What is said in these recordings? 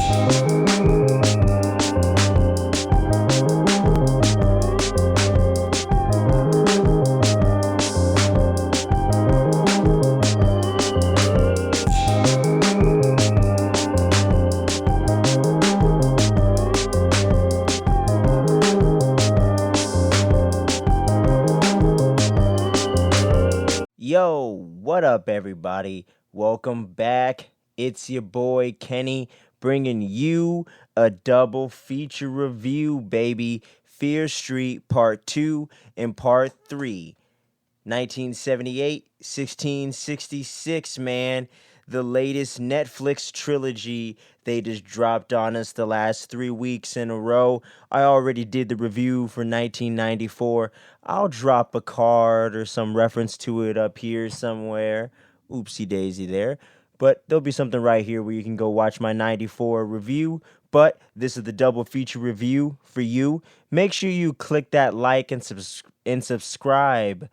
Yo, what up, everybody? Welcome back. It's your boy Kenny bringing you a double feature review, baby. Fear Street Part 2 and Part 3. 1978, 1666, man. The latest Netflix trilogy they just dropped on us the last 3 weeks in a row. I already did the review for 1994. I'll drop a card or some reference to it up here somewhere. Oopsie daisy there. But there'll be something right here where you can go watch my 94 review. But this is the double feature review for you. Make sure you click that like and subscribe.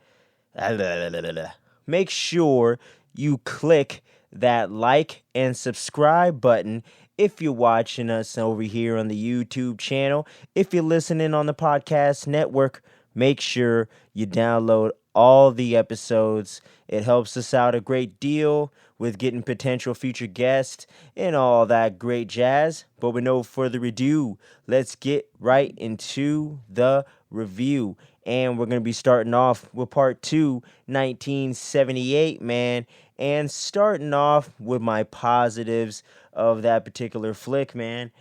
Make sure you click that like and subscribe button if you're watching us over here on the YouTube channel. If you're listening on the podcast network, make sure you download all the episodes. It helps us out a great deal with getting potential future guests and all that great jazz. But with no further ado, let's get right into the review. And we're going to be starting off with part 2, 1978, man. And starting off with my positives of that particular flick, man.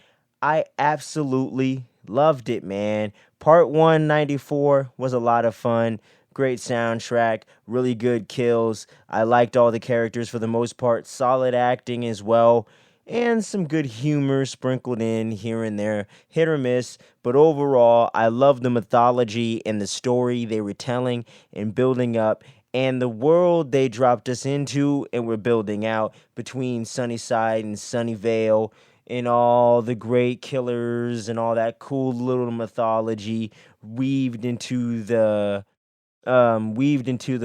I absolutely loved it, man. Part 1, 94 was a lot of fun. Great soundtrack, really good kills. I liked all the characters for the most part. Solid acting as well. And some good humor sprinkled in here and there, hit or miss. But overall, I love the mythology and the story they were telling and building up, and the world they dropped us into and were building out between Sunnyside and Sunnyvale, and all the great killers and all that cool little mythology weaved into the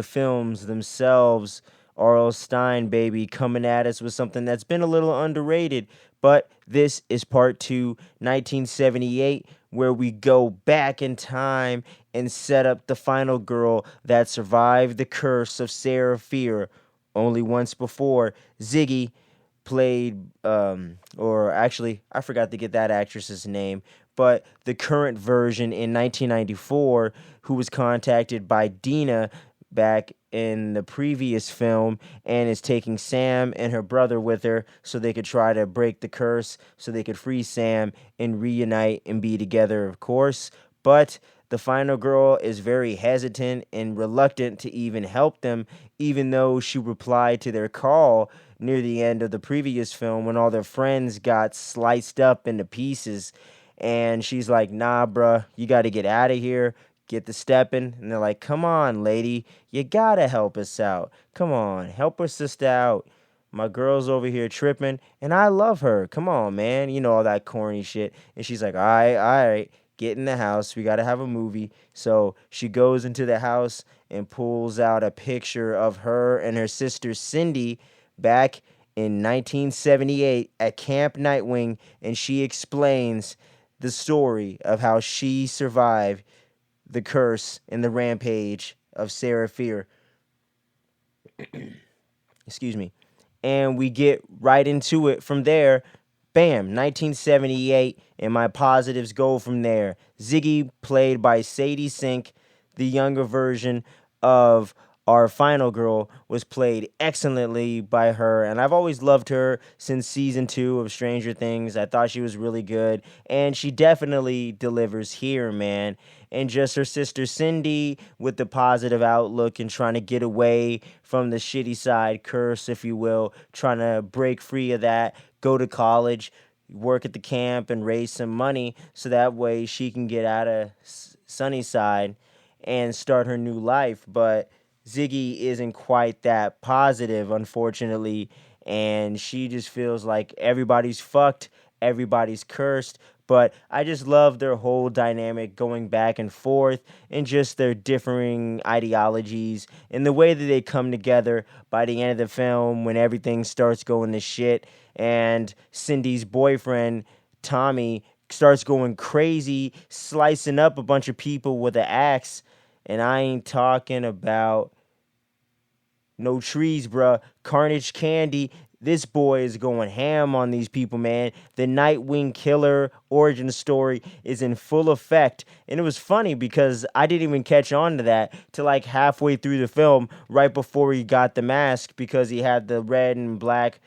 films themselves. R.L. Stein, baby, coming at us with something that's been a little underrated. But this is part 2, 1978, where we go back in time and set up the final girl that survived the curse of Sarah Fear. Only once before, Ziggy played, or actually, I forgot to get that actress's name, but the current version in 1994, who was contacted by Dina back in the previous film and is taking Sam and her brother with her so they could try to break the curse so they could free Sam and reunite and be together, of course. But the final girl is very hesitant and reluctant to even help them, even though she replied to their call near the end of the previous film when all their friends got sliced up into pieces. And she's like, nah, bruh, you got to get out of here. Get the stepping. And they're like, come on, lady. You got to help us out. Come on, help our sister out. My girl's over here tripping, and I love her. Come on, man. You know, all that corny shit. And she's like, all right. Get in the house. We got to have a movie. So she goes into the house and pulls out a picture of her and her sister Cindy back in 1978 at Camp Nightwing, and she explains the story of how she survived the curse and the rampage of Sarah Fear. Excuse me. And we get right into it from there. Bam, 1978, and my positives go from there. Ziggy, played by Sadie Sink, the younger version of our final girl, was played excellently by her, and I've always loved her since season 2 of Stranger Things. I thought she was really good, and she definitely delivers here, man. And just her sister Cindy with the positive outlook and trying to get away from the shitty side curse, if you will, trying to break free of that, go to college, work at the camp, and raise some money so that way she can get out of Sunnyside and start her new life. But Ziggy isn't quite that positive, unfortunately, and she just feels like everybody's fucked, everybody's cursed, but I just love their whole dynamic going back and forth and just their differing ideologies and the way that they come together by the end of the film when everything starts going to shit and Cindy's boyfriend, Tommy, starts going crazy, slicing up a bunch of people with an axe. And I ain't talking about no trees, bruh. Carnage Candy. This boy is going ham on these people, man. The Nightwing Killer origin story is in full effect. And it was funny because I didn't even catch on to that till like halfway through the film, right before he got the mask, because he had the red and black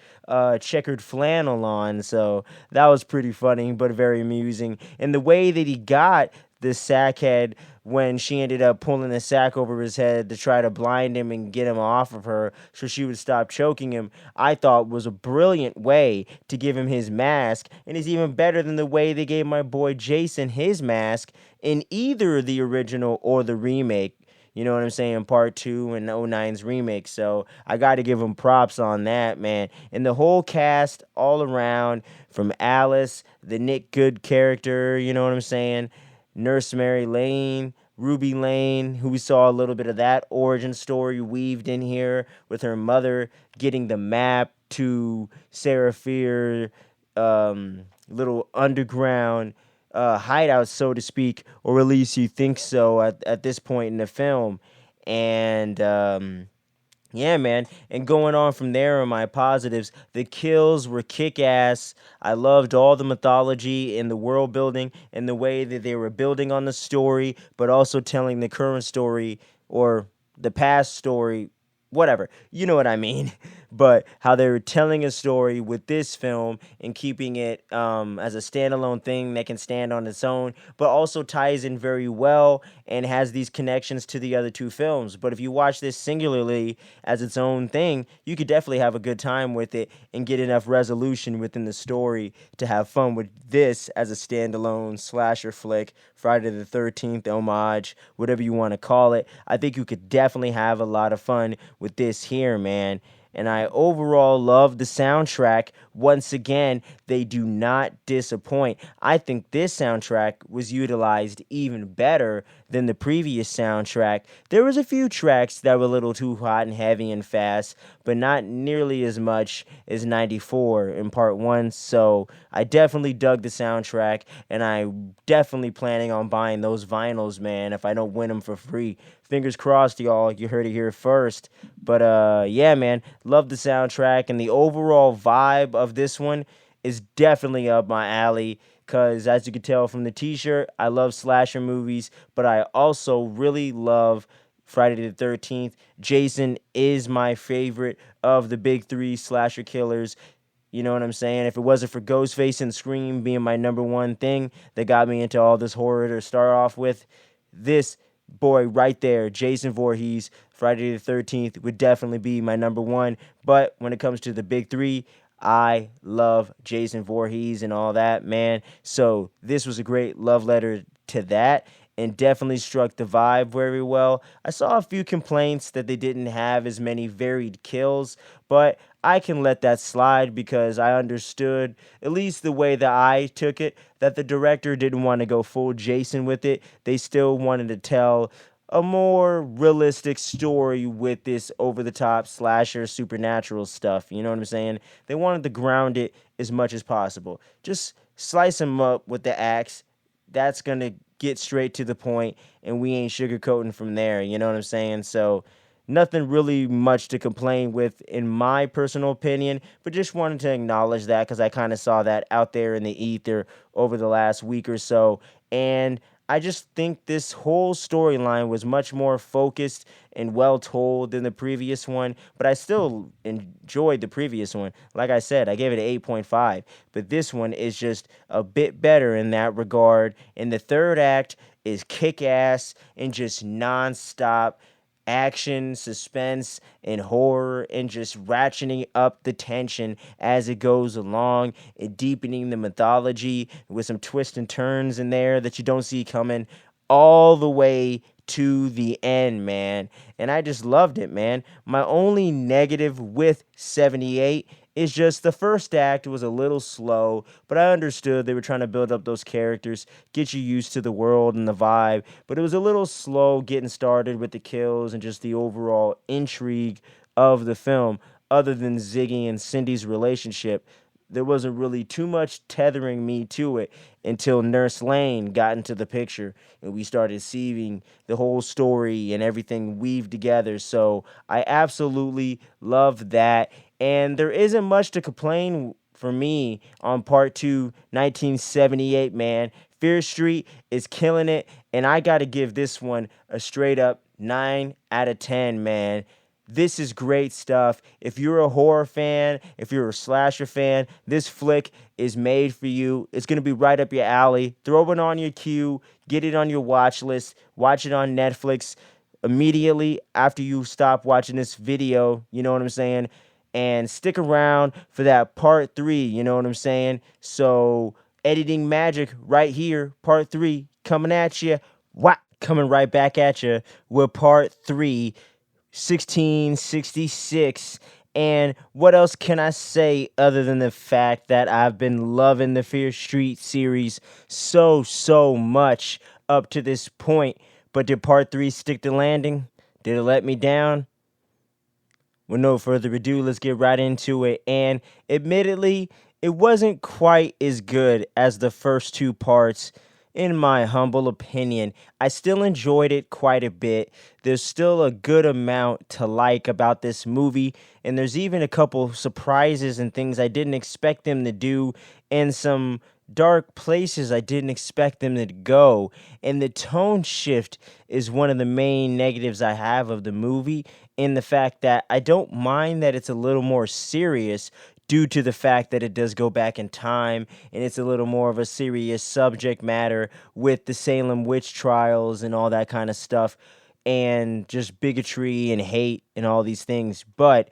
checkered flannel on. So that was pretty funny, but very amusing. And the way that he got the sackhead when she ended up pulling the sack over his head to try to blind him and get him off of her so she would stop choking him, I thought was a brilliant way to give him his mask, and is even better than the way they gave my boy Jason his mask in either the original or the remake. You know what I'm saying? Part 2 and '09's remake. So I got to give him props on that, man. And the whole cast all around, from Alice, the Nick Good character, you know what I'm saying? Nurse Mary Lane, Ruby Lane, who we saw a little bit of that origin story weaved in here with her mother getting the map to Sarah Fear, little underground hideout, so to speak, or at least you think so at this point in the film. And yeah, man. And going on from there on my positives, the kills were kick ass. I loved all the mythology and the world building and the way that they were building on the story, but also telling the current story or the past story, whatever. You know what I mean. But how they were telling a story with this film and keeping it as a standalone thing that can stand on its own, but also ties in very well and has these connections to the other two films. But if you watch this singularly as its own thing, you could definitely have a good time with it and get enough resolution within the story to have fun with this as a standalone slasher flick, Friday the 13th homage, whatever you want to call it. I think you could definitely have a lot of fun with this here, man. And I overall love the soundtrack. Once again, they do not disappoint. I think this soundtrack was utilized even better than the previous soundtrack. There was a few tracks that were a little too hot and heavy and fast, but not nearly as much as 94 in part 1. So I definitely dug the soundtrack, and I'm definitely planning on buying those vinyls, man, if I don't win them for free. Fingers crossed, y'all. You heard it here first. But yeah, man, love the soundtrack, and the overall vibe of this one is definitely up my alley. Cause as you can tell from the T-shirt, I love slasher movies, but I also really love Friday the 13th. Jason is my favorite of the big three slasher killers. You know what I'm saying? If it wasn't for Ghostface and Scream being my number one thing that got me into all this horror to start off with, this boy right there, Jason Voorhees, Friday the 13th, would definitely be my number one. But when it comes to the big three, I love Jason Voorhees and all that, man. So this was a great love letter to that and definitely struck the vibe very well. I saw a few complaints that they didn't have as many varied kills, but I can let that slide because I understood, at least the way that I took it, that the director didn't want to go full Jason with it. They still wanted to tell a more realistic story with this over the top slasher supernatural stuff. You know what I'm saying? They wanted to ground it as much as possible. Just slice him up with the axe. That's going to get straight to the point, and we ain't sugarcoating from there. You know what I'm saying? So nothing really much to complain with in my personal opinion, but just wanted to acknowledge that because I kind of saw that out there in the ether over the last week or so. And I just think this whole storyline was much more focused and well told than the previous one, but I still enjoyed the previous one. Like I said, I gave it an 8.5, but this one is just a bit better in that regard. And the third act is kick ass and just nonstop action, suspense, and horror, and just ratcheting up the tension as it goes along and deepening the mythology with some twists and turns in there that you don't see coming all the way to the end, man. And I just loved it, man. My only negative with 78 It's just the first act was a little slow, but I understood they were trying to build up those characters, get you used to the world and the vibe, but it was a little slow getting started with the kills and just the overall intrigue of the film, other than Ziggy and Cindy's relationship. There wasn't really too much tethering me to it until Nurse Lane got into the picture and we started seeing the whole story and everything weaved together. So I absolutely love that. And there isn't much to complain for me on part two, 1978, man. Fear Street is killing it. And I got to give this one a straight up 9 out of 10, man. This is great stuff. If you're a horror fan, if you're a slasher fan, this flick is made for you. It's going to be right up your alley. Throw it on your queue, get it on your watch list, watch it on Netflix immediately after you stop watching this video, you know what I'm saying? And stick around for that part three, you know what I'm saying? So, editing magic right here, part three, coming at you. What? Coming right back at you with part three. 1666. And what else can I say other than the fact that I've been loving the Fear Street series so much up to this point? But did part three stick the landing? Did it let me down? With no further ado, let's get right into it. And admittedly, it wasn't quite as good as the first two parts, in my humble opinion. I still enjoyed it quite a bit. There's still a good amount to like about this movie, and there's even a couple surprises and things I didn't expect them to do, and some dark places I didn't expect them to go. And the tone shift is one of the main negatives I have of the movie, in the fact that I don't mind that it's a little more serious due to the fact that it does go back in time and it's a little more of a serious subject matter with the Salem witch trials and all that kind of stuff and just bigotry and hate and all these things. But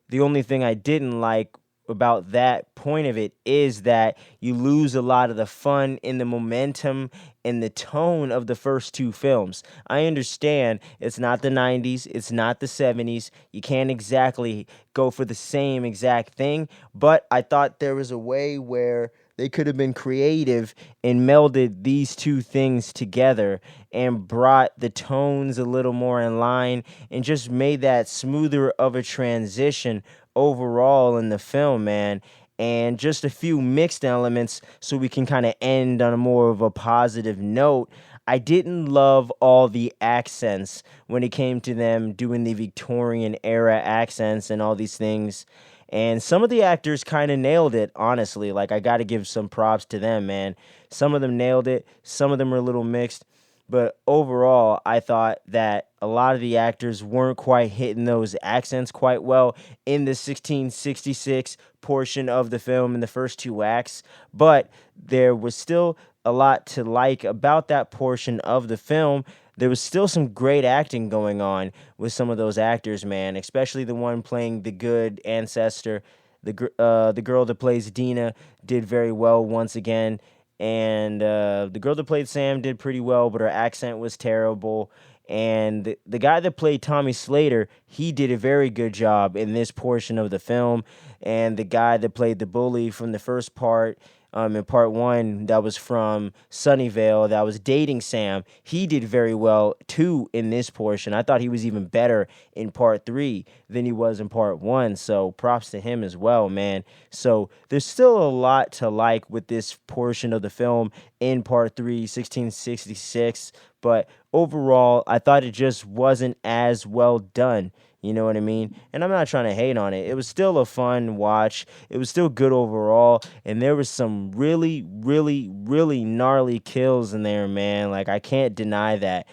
the only thing I didn't like about that point of it is that you lose a lot of the fun and the momentum and the tone of the first two films. I understand it's not the 90s, it's not the 70s. You can't exactly go for the same exact thing, but I thought there was a way where they could have been creative and melded these two things together and brought the tones a little more in line and just made that smoother of a transition overall in the film, man. And just a few mixed elements so we can kind of end on a more of a positive note. I didn't love all the accents when it came to them doing the Victorian era accents and all these things. And some of the actors kind of nailed it, honestly. Like, I got to give some props to them, man. Some of them nailed it, some of them were a little mixed. But overall, I thought that a lot of the actors weren't quite hitting those accents quite well in the 1666 portion of the film in the first two acts. But there was still a lot to like about that portion of the film. There was still some great acting going on with some of those actors, man, especially the one playing the good ancestor. The girl that plays Dina did very well once again. And the girl that played Sam did pretty well, but her accent was terrible. And the guy that played Tommy Slater, he did a very good job in this portion of the film. And the guy that played the bully from the first part, in part one, that was from Sunnyvale, that was dating Sam, he did very well too in this portion. I thought he was even better in part three than he was in part one. So props to him as well, man. So there's still a lot to like with this portion of the film in part three, 1666. But overall, I thought it just wasn't as well done. You know what I mean? And I'm not trying to hate on it. It was still a fun watch. It was still good overall. And there was some really gnarly kills in there, man. Like, I can't deny that.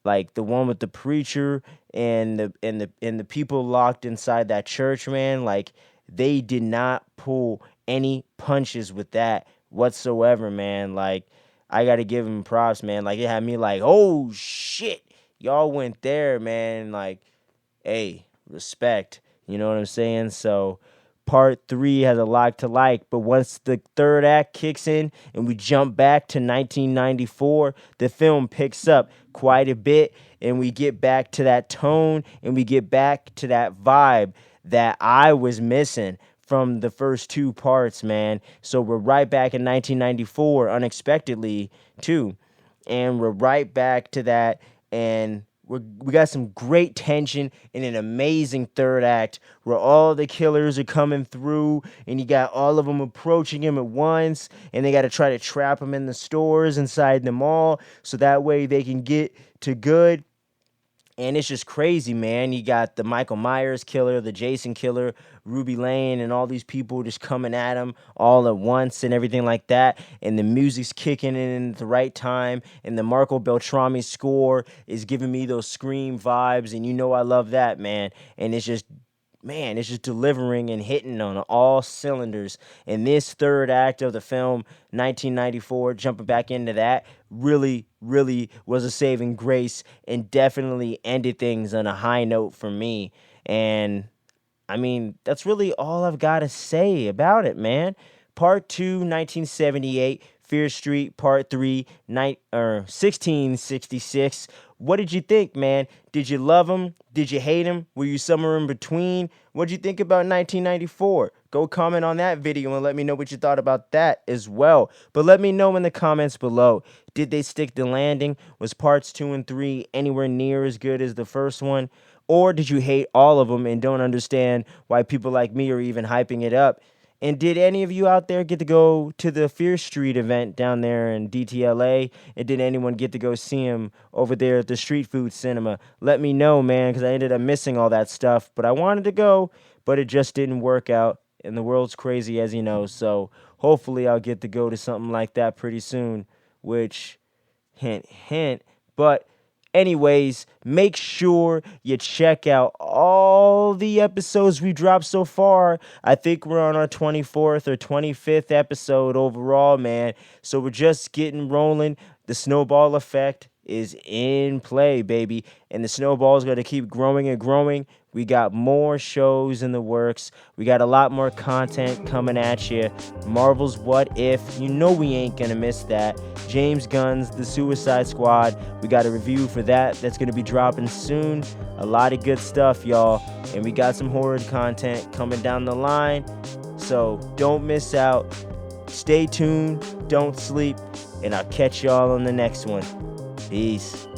Like the one with the preacher and the people locked inside that church, man. Like, they did not pull any punches with that whatsoever, man. Like, I gotta give him props, man. Like, it had me like, oh shit, y'all went there, man. Like, hey, respect. You know what I'm saying? So part three has a lot to like, but once the third act kicks in and we jump back to 1994, the film picks up quite a bit and we get back to that tone and we get back to that vibe that I was missing from the first two parts, man. So we're right back in 1994, unexpectedly, too. And we're right back to that. And we got some great tension in an amazing third act where all the killers are coming through and you got all of them approaching him at once, and they got to try to trap him in the stores inside the mall so that way they can get to good. And it's just crazy, man. You got the Michael Myers killer, the Jason killer, Ruby Lane, and all these people just coming at him all at once and everything like that. And the music's kicking in at the right time. And the Marco Beltrami score is giving me those Scream vibes. And you know I love that, man. And it's just, man, it's just delivering and hitting on all cylinders. And this third act of the film, 1994, jumping back into that, really, really was a saving grace and definitely ended things on a high note for me. And I mean, that's really all I've got to say about it, man. Part 2, 1978, Fear Street. Part 3, 1666. What did you think, man? Did you love him? Did you hate him? Were you somewhere in between? What'd you think about 1994? Go comment on that video and let me know what you thought about that as well. But let me know in the comments below. Did they stick the landing? Was parts 2 and 3 anywhere near as good as the first one? Or did you hate all of them and don't understand why people like me are even hyping it up? And did any of you out there get to go to the Fear Street event down there in DTLA? And did anyone get to go see him over there at the Street Food Cinema? Let me know, man, because I ended up missing all that stuff. But I wanted to go, but it just didn't work out. And the world's crazy, as you know. So hopefully I'll get to go to something like that pretty soon. Which, hint, hint. But anyways, make sure you check out all the episodes we dropped so far. I think we're on our 24th or 25th episode overall, man. So we're just getting rolling. The snowball effect is in play, baby. And the snowball is going to keep growing and growing. We got more shows in the works. We got a lot more content coming at you. Marvel's What If. You know we ain't going to miss that. James Gunn's The Suicide Squad. We got a review for that. That's going to be dropping soon. A lot of good stuff, y'all. And we got some horror content coming down the line. So don't miss out. Stay tuned. Don't sleep. And I'll catch y'all on the next one. Peace.